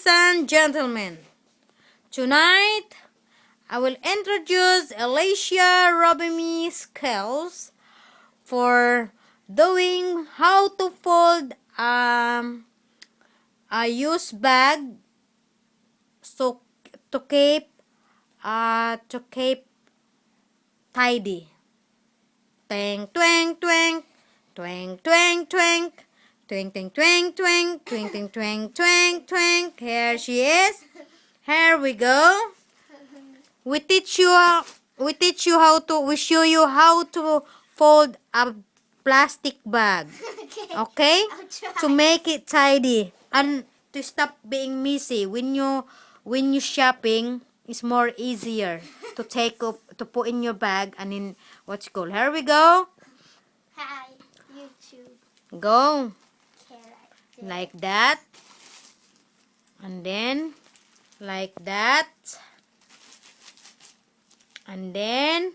Ladies and gentlemen, tonight I will introduce Alicia Robimy skills for doing how to fold a used bag so to keep tidy. Twang twang twang, twang twang twang, twang twang twang twang, twang twang twang twang twang. Here she is. Here we go. We show you how to fold a plastic bag. Okay? To make it tidy and to stop being messy. When you shopping, it's more easier to take up to put in your bag and in what's it called. Here we go. Hi, YouTube. Go. Okay, Like that. And then like that. And then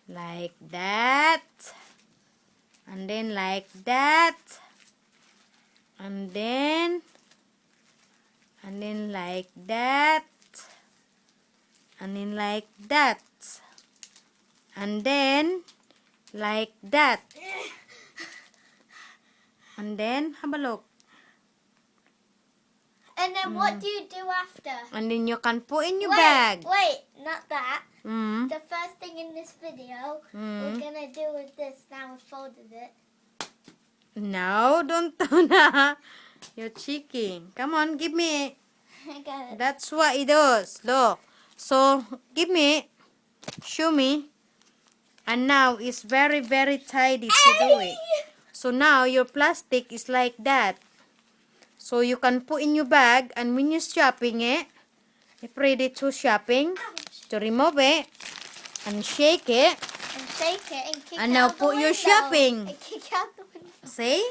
like that. And then like that. And then like that. And then like that. And then like that. And then have a look. And then what do you do after? And then you can put in your bag. Wait, not that. Mm. The first thing in this video we're gonna do with this. Now we've folded it. No, don't do that. You're cheeky. Come on, give me. I got it. That's what it does. Look. So, give me. Show me. And now it's very, very tidy to do it. So now your plastic is like that. So you can put in your bag and when you're shopping it, if ready to shopping, to remove it and shake it. And shake it and kick And it now out the put your window. shopping. And kick out the window. See?